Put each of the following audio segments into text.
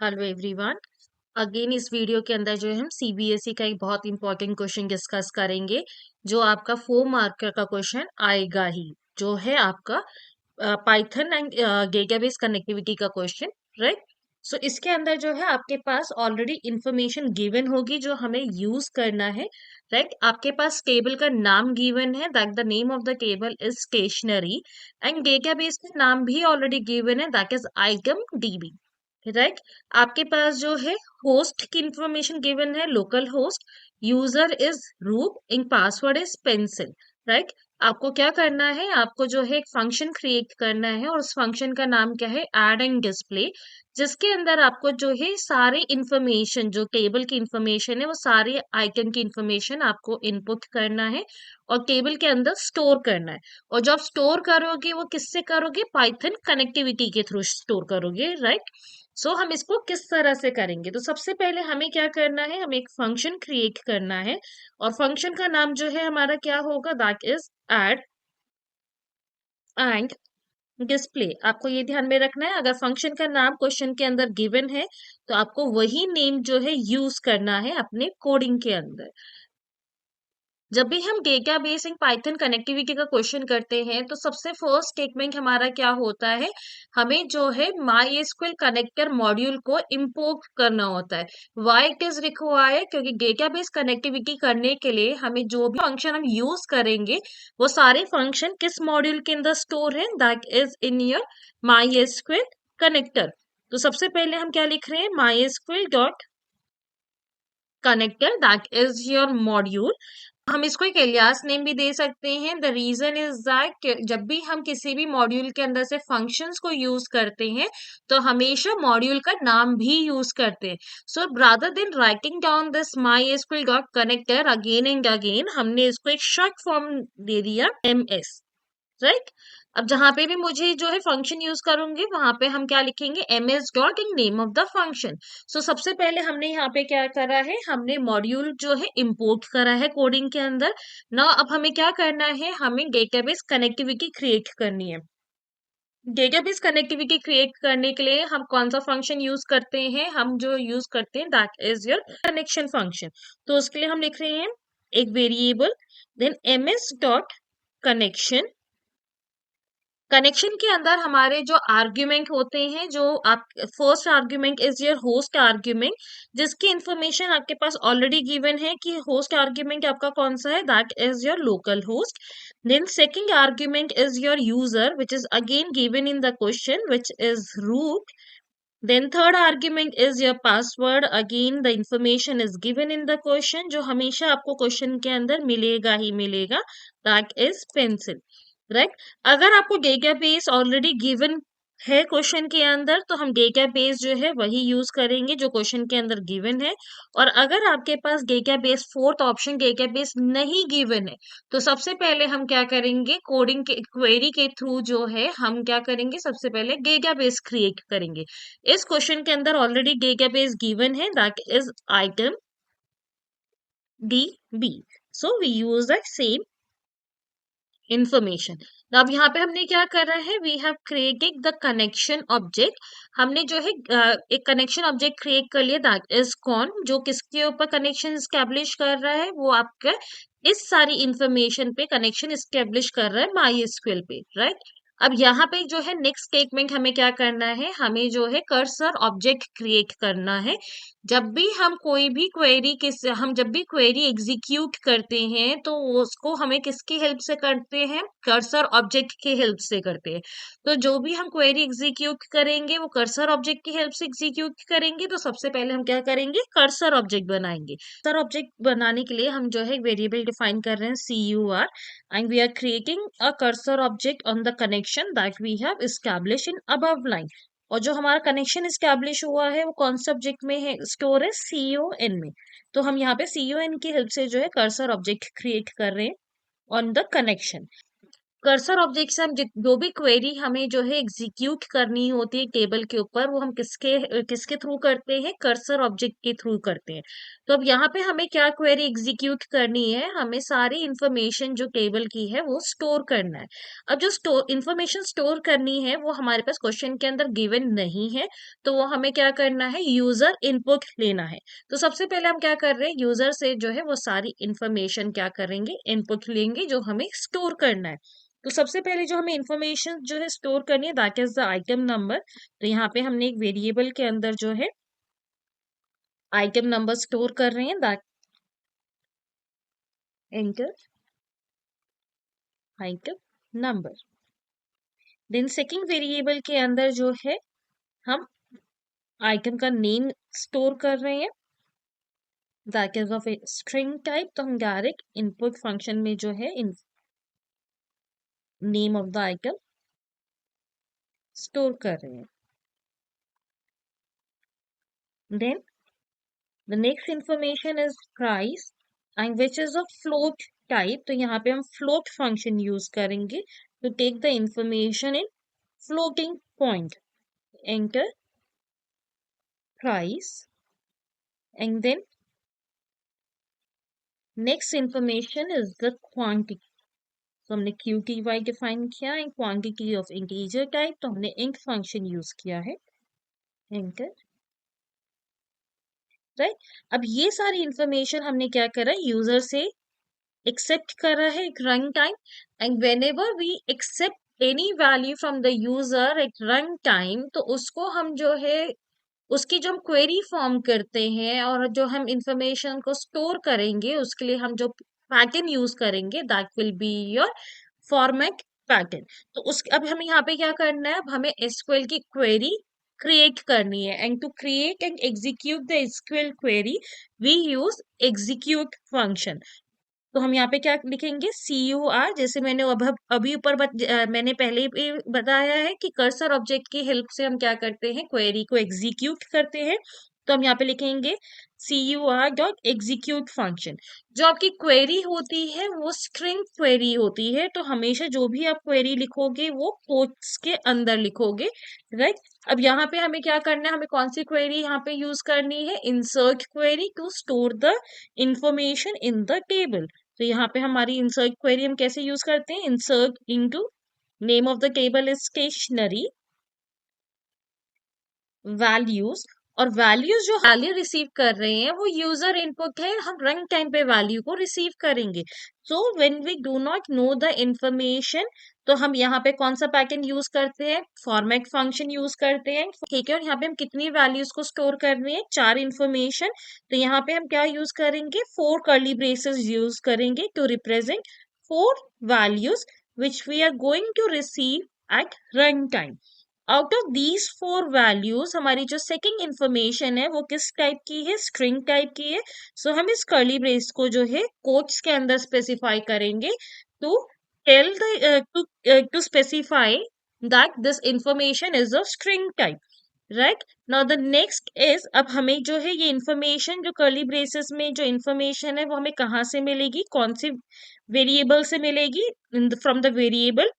Hello everyone. Again इस video के अंदर जो है हम सीबीएसई का एक बहुत इंपॉर्टेंट क्वेश्चन डिस्कस करेंगे जो आपका 4 मार्कर का क्वेश्चन आएगा ही, जो है आपका पाइथन एंड डेटाबेस कनेक्टिविटी का क्वेश्चन। राइट। सो इसके अंदर जो है आपके पास ऑलरेडी इंफॉर्मेशन गिवन होगी जो हमें यूज करना है। राइट। आपके पास टेबल का नाम गिवन है, that the name of the table is stationery, and database का नाम भी ऑलरेडी गिवन है, that is item DB. Right. आपके पास जो है होस्ट की इंफॉर्मेशन गिवन है, local host, user is root, in password is pencil. Right. आपको क्या करना है, आपको जो है एक फंक्शन क्रिएट करना है और उस फंक्शन का नाम क्या है, ऐड एंड डिस्प्ले, जिसके अंदर आपको जो है सारे इंफॉर्मेशन, जो टेबल की इंफॉर्मेशन है वो सारे आइटम की इंफॉर्मेशन आपको इनपुट करना है और टेबल के अंदर स्टोर करना है। और जब स्टोर करोगे वो किससे करोगे, पाइथन कनेक्टिविटी के थ्रू स्टोर करोगे। राइट। सो हम इसको किस तरह से करेंगे, तो सबसे पहले हमें क्या करना है, हमें एक फंक्शन क्रिएट करना है और फंक्शन का नाम जो है हमारा क्या होगा, that is add and display. आपको ये ध्यान में रखना है, अगर फंक्शन का नाम क्वेश्चन के अंदर गिवन है तो आपको वही नेम जो है यूज करना है अपने कोडिंग के अंदर। जब भी हम डेटाबेस एंड पाइथन कनेक्टिविटी का क्वेश्चन करते हैं तो सबसे फर्स्ट स्टेटमेंट हमारा क्या होता है, हमें जो है माई एसक्यूएल कनेक्टर मॉड्यूल को इंपोर्ट करना होता है। वाई इट इज रिक्वायर्ड, क्योंकि डेटाबेस कनेक्टिविटी करने के लिए हमें जो भी फंक्शन हम यूज करेंगे वो सारे फंक्शन किस मॉड्यूल के अंदर स्टोर है, that is in your my SQL connector. तो सबसे पहले हम क्या लिख रहे हैं, my SQL dot connector, that is your module. हम इसको एक एलियास नेम भी दे सकते हैं। द रीजन इज दैट जब भी हम किसी भी मॉड्यूल के अंदर से फंक्शंस को यूज करते हैं तो हमेशा मॉड्यूल का नाम भी यूज करते हैं। So rather than writing down this my SQL dot connector again and again, हमने इसको एक शॉर्ट फॉर्म दे दिया एमएस। राइट। अब जहां पे भी मुझे जो है फंक्शन यूज करूंगी वहां पे हम क्या लिखेंगे, ms dot in name of the function. So सबसे पहले हमने यहाँ पे क्या करा है, हमने मॉड्यूल जो है इंपोर्ट करा है कोडिंग के अंदर ना। अब हमें क्या करना है, हमें डेटाबेस कनेक्टिविटी क्रिएट करनी है। डेटाबेस कनेक्टिविटी क्रिएट करने के लिए हम कौन सा फंक्शन यूज करते हैं, हम जो यूज करते हैं that is your connection function. तो उसके लिए हम लिख रहे हैं एक variable, then ms dot connection. Connection के अंदर हमारे जो आर्ग्यूमेंट होते हैं, जो आप first argument is your host argument, जिसकी इंफॉर्मेशन आपके पास ऑलरेडी गिवन है कि होस्ट आर्ग्यूमेंट आपका कौन सा है, that is your local host. Then second argument is your user which is again given in the question which is root. Then third argument is your password, again the information is given in the question, जो हमेशा आपको question के अंदर मिलेगा ही मिलेगा, that is pencil. Right. अगर आपको database already given है क्वेश्चन के अंदर तो हम डेटाबेस जो है वही यूज करेंगे जो क्वेश्चन के अंदर गिवन है। और अगर आपके पास डेटाबेस फोर्थ ऑप्शन डेटाबेस नहीं गिवन है तो सबसे पहले हम क्या करेंगे, कोडिंग के क्वेरी के थ्रू जो है हम क्या करेंगे, सबसे पहले डेटाबेस क्रिएट करेंगे। इस क्वेश्चन के अंदर ऑलरेडी डेटाबेस गिवन है, that is item D B. So we use the same information. अब यहाँ पे हमने क्या करा है, we have created the connection object. हमने जो है एक कनेक्शन ऑब्जेक्ट क्रिएट कर लिया, दैट इज कौन, जो किसके ऊपर कनेक्शन स्टैब्लिश कर रहा है, वो आपका इस सारी इंफॉर्मेशन पे कनेक्शन स्टैब्लिश कर रहा है माई एसक्यूएल पे। राइट। अब यहाँ पे जो है नेक्स्ट स्टेटमेंट हमें क्या करना है, हमें जो है कर्सर ऑब्जेक्ट क्रिएट करना है। जब भी हम कोई भी क्वेरी हम जब भी क्वेरी एग्जीक्यूट करते हैं तो उसको हमें किसकी हेल्प से करते हैं, कर्सर ऑब्जेक्ट की हेल्प से करते हैं। तो जो भी हम क्वेरी एग्जीक्यूट करेंगे वो कर्सर ऑब्जेक्ट की हेल्प से एग्जीक्यूट करेंगे। तो सबसे पहले हम क्या करेंगे, कर्सर ऑब्जेक्ट बनाएंगे। कर्सर ऑब्जेक्ट बनाने के लिए हम जो है वेरिएबल डिफाइन कर रहे हैं CUR, and we are creating a cursor object on the connection that we have establish in above line. और जो हमारा कनेक्शन स्टैब्लिश हुआ है वो कौन से ऑब्जेक्ट में है, स्टोर है CON में। तो हम यहाँ पे CON की हेल्प से जो है कर्सर ऑब्जेक्ट क्रिएट कर रहे हैं on the connection. Cursor object से हम जो भी क्वेरी हमें जो है एग्जीक्यूट करनी होती है टेबल के ऊपर, वो हम किसके थ्रू करते हैं, कर्सर ऑब्जेक्ट के थ्रू करते हैं। तो अब यहाँ पे हमें क्या क्वेरी एग्जीक्यूट करनी है, हमें सारी इंफॉर्मेशन जो टेबल की है वो स्टोर करना है। अब जो इंफॉर्मेशन स्टोर करनी है वो हमारे पास क्वेश्चन के अंदर गिवन नहीं है, तो वो हमें क्या करना है, यूजर इनपुट लेना है। तो सबसे पहले हम क्या कर रहे हैं, यूजर से जो है वो सारी इंफॉर्मेशन क्या करेंगे, इनपुट लेंगे जो हमें स्टोर करना है। तो सबसे पहले जो हमें इंफॉर्मेशन जो है स्टोर करनी है, that is the item number. तो यहाँ पे हमने एक वेरिएबल के अंदर जो है आइटम नंबर स्टोर कर रहे हैं, that enter item number. Then second variable के अंदर जो है हम आइटम का नेम स्टोर कर रहे हैं, that is of a string type. तो हम डायरेक्ट इनपुट फंक्शन में जो है name of the item store कर रहे हैं। Then the next information is price and which is a float type. तो यहाँ पे हम फ्लोट फंक्शन यूज करेंगे to take the information in floating point. Enter price and then next information is the quantity. तो हमने QTY define किया and quantity of integer type, तो हमने इंट फंक्शन यूज किया है। Enter, right. अब ये सारी इंफॉर्मेशन हमने क्या करा, यूजर से एक्सेप्ट करा है एक run time, and whenever we accept any value from the user at run time, तो उसको हम जो है उसकी जो हम क्वेरी फॉर्म करते हैं और जो हम इंफॉर्मेशन को स्टोर करेंगे उसके लिए हम जो पैटर्न यूज करेंगे, that will be your format pattern. तो उस अब हमें यहाँ पे क्या करना है, अब हमें एसक्यूएल की क्वेरी क्रिएट करनी है, and to create and execute the SQL query we use execute function. तो हम यहाँ पे क्या लिखेंगे, CUR, जैसे मैंने अभी ऊपर मैंने पहले भी बताया है कि कर्सर ऑब्जेक्ट की हेल्प से हम क्या करते हैं, क्वेरी को एग्जीक्यूट करते हैं। तो हम यहाँ पे लिखेंगे CUR.execute फंक्शन। जो आपकी क्वेरी होती है वो स्ट्रिंग क्वेरी होती है, तो हमेशा जो भी आप क्वेरी लिखोगे वो कोट्स के अंदर लिखोगे, राइट। अब यहाँ पे हमें क्या करना है, हमें कौन सी क्वेरी यहाँ पे यूज करनी है, insert query to store the information in the table. तो यहाँ पे हमारी इंसर्ट क्वेरी हम कैसे यूज करते हैं, insert into name of the table is stationery values, और वैल्यूज जो वैल्यू रिसीव कर रहे हैं वो यूजर इनपुट है, हम रन टाइम पे वैल्यू को रिसीव करेंगे। So when we do not know the information, तो हम यहाँ पे कौन सा पैटर्न यूज करते हैं, फॉर्मेट फंक्शन यूज करते हैं, ठीक है। और यहाँ पे हम कितनी वैल्यूज को स्टोर कर रहे हैं, 4 इंफॉर्मेशन। तो यहाँ पे हम क्या यूज करेंगे, 4 कर्ली ब्रेसेस यूज करेंगे to represent 4 values which we are going to receive at run time. Out of these 4 values हमारी जो सेकंड इंफॉर्मेशन है वो किस टाइप की है, स्ट्रिंग टाइप की है। सो हम इस कर्ली ब्रेस को जो है कोट्स के अंदर स्पेसिफाई करेंगे to tell the to specify that this information is a string type, right. Now the next is, अब हमें जो है ये इंफॉर्मेशन जो कर्ली ब्रेसेस में जो इंफॉर्मेशन है वो हमें कहाँ से मिलेगी, कौन से वेरिएबल से मिलेगी, from the variable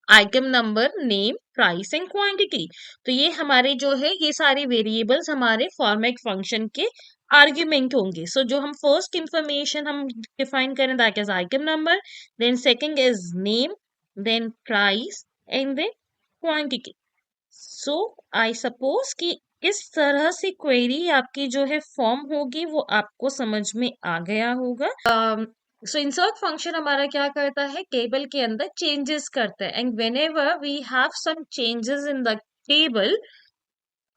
item number, name, price and quantity. तो ये हमारे जो है ये सारे वेरिएबल्स हमारे फॉर्मेट फंक्शन के आर्ग्यूमेंट होंगे। सो जो हम फर्स्ट इंफॉर्मेशन हम डिफाइन करें, that is item number, then second is name, then price and then quantity. So I suppose कि इस तरह से क्वेरी आपकी जो है फॉर्म होगी, वो आपको समझ में आ गया होगा। सो इंसर्ट फंक्शन हमारा क्या करता है, टेबल के अंदर चेंजेस करता है, and whenever we have some changes in the table,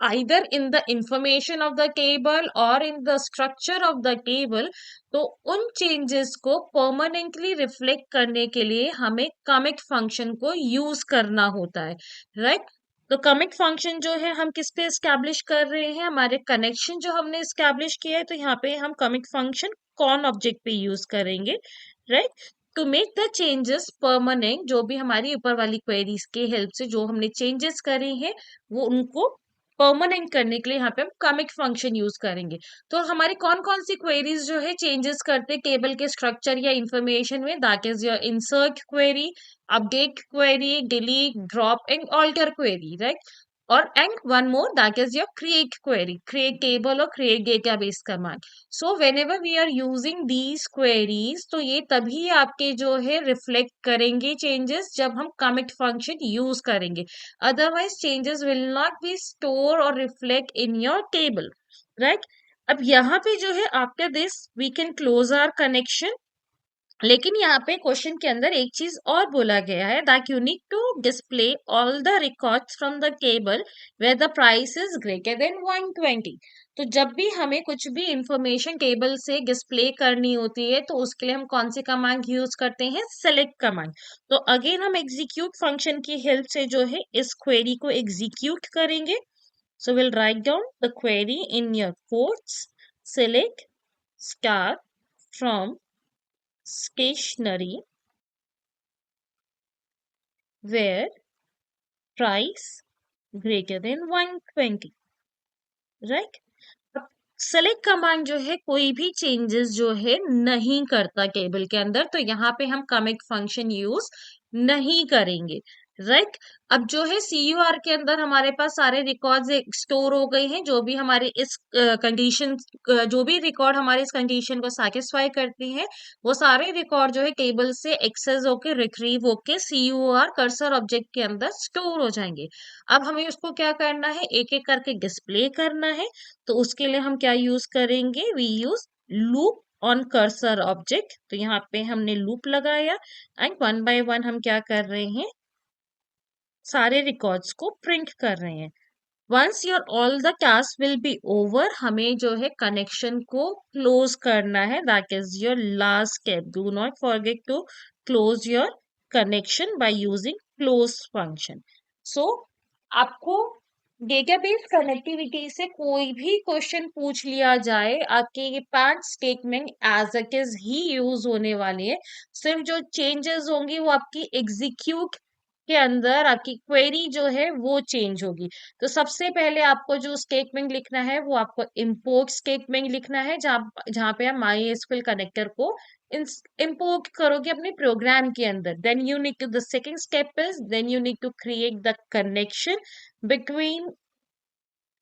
either in the information of the table or in the structure of the table, तो उन changes को permanently reflect करने के लिए हमें commit function को use करना होता है, right। तो commit function जो है हम किस पे establish कर रहे हैं, हमारे connection जो हमने establish किया है, तो यहाँ पे हम commit function कौन ऑब्जेक्ट पे यूज करेंगे, right. To make the changes permanent, जो भी हमारी ऊपर वाली क्वेरीज के हेल्प से जो हमने चेंजेस करे हैं वो उनको परमानेंट करने के लिए यहाँ पे हम कमिट फंक्शन यूज करेंगे। तो हमारी कौन कौन सी क्वेरीज जो है चेंजेस करते हैं टेबल के स्ट्रक्चर या इंफॉर्मेशन में, that is your insert query, update query, delete, drop and alter query, right? और and one more, that is your create query, create table और create database command. So whenever we are using these queries, तो ये तभी आपके जो है reflect करेंगे changes जब हम कमिट फंक्शन यूज करेंगे। Otherwise, changes will not be stored or reflect in your table, right? अब यहाँ पे जो है after this we can close our connection. लेकिन यहाँ पे क्वेश्चन के अंदर एक चीज और बोला गया है, that you need to display all the records from the table where the price is greater than 120। तो जब भी हमें कुछ भी इंफॉर्मेशन टेबल से डिस्प्ले करनी होती है तो उसके लिए हम कौन सी कमांड यूज करते हैं? Select command. तो अगेन हम एग्जीक्यूट फंक्शन की हेल्प से जो है इस क्वेरी को एग्जीक्यूट करेंगे। So will write down the query in your quotes, select star from stationery where price greater than 120, right? अब सेलेक्ट कमांड जो है कोई भी चेंजेस जो है नहीं करता टेबल के अंदर, तो यहाँ पे हम कमिट फंक्शन यूज नहीं करेंगे, राइट? अब जो है CUR के अंदर हमारे पास सारे रिकॉर्ड्स स्टोर हो गए हैं, जो भी हमारे इस कंडीशन, जो भी रिकॉर्ड हमारे इस कंडीशन को सेटिस्फाई करती हैं, वो सारे रिकॉर्ड जो है टेबल से एक्सेस होके रिट्रीव होके CUR कर्सर ऑब्जेक्ट के अंदर स्टोर हो जाएंगे। अब हमें उसको क्या करना है? एक एक करके डिस्प्ले करना है। तो उसके लिए हम क्या यूज करेंगे? We use loop on cursor object. तो यहाँ पे हमने लूप लगाया एंड वन बाय वन हम क्या कर रहे हैं? सारे रिकॉर्ड्स को प्रिंट कर रहे हैं। Once your all the task will be over, हमें जो है कनेक्शन को क्लोज करना है, that is your last step. Do not forget to close your connection by using close function. So आपको डेटाबेस कनेक्टिविटी से कोई भी क्वेश्चन पूछ लिया जाए, आपके ये 5 स्टेटमेंट एज इट इज ही यूज होने वाले हैं। सिर्फ जो चेंजेस होंगी वो आपकी एग्जीक्यूट के अंदर आपकी क्वेरी जो है वो चेंज होगी। तो सबसे पहले आपको जो स्टेटमेंट लिखना है वो आपको इंपोर्ट स्टेटमेंट लिखना है, जहाँ जहाँ पे आप माई एसक्यूएल कनेक्टर को इंपोर्ट करोगे अपने प्रोग्राम के अंदर। Then you need to, the second step is then you need to create the connection between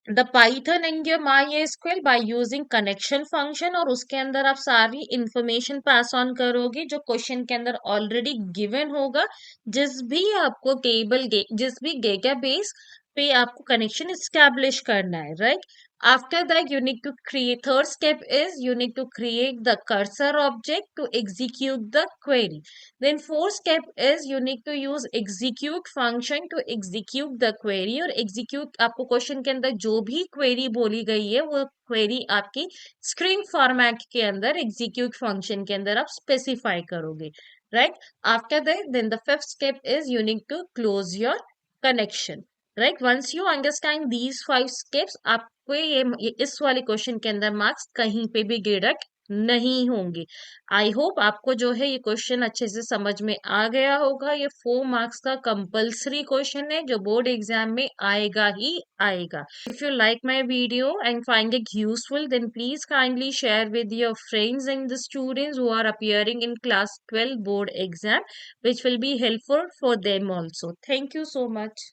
the Python and your MySQL by using connection function, और उसके अंदर आप सारी इंफॉर्मेशन पास ऑन करोगे जो क्वेश्चन के अंदर ऑलरेडी गिवन होगा। जिस भी आपको टेबल जिस भी डेटाबेस पे आपको कनेक्शन एस्टैब्लिश करना है, right? After that you need to create, third step is you need to create the cursor object to execute the query. Then fourth step is you need to use execute function to execute the query, और execute आपको question के अंदर जो भी query बोली गई है वो क्वेरी आपकी स्ट्रिंग फॉर्मेट के अंदर execute फंक्शन के अंदर आप स्पेसिफाई करोगे, right? After that then the fifth step is you need to close your connection, right? Once you understand these 5 steps, आपको ये इस वाले क्वेश्चन के अंदर मार्क्स कहीं पे भी गिरक नहीं होंगे। आई होप आपको जो है ये क्वेश्चन अच्छे से समझ में आ गया होगा। ये 4 मार्क्स का कंपल्सरी क्वेश्चन है जो बोर्ड एग्जाम में आएगा ही आएगा। If you like my video and find it useful, then please kindly share with your friends and the students who are appearing in class 12 board exam, which will be helpful for them also. Thank you so much.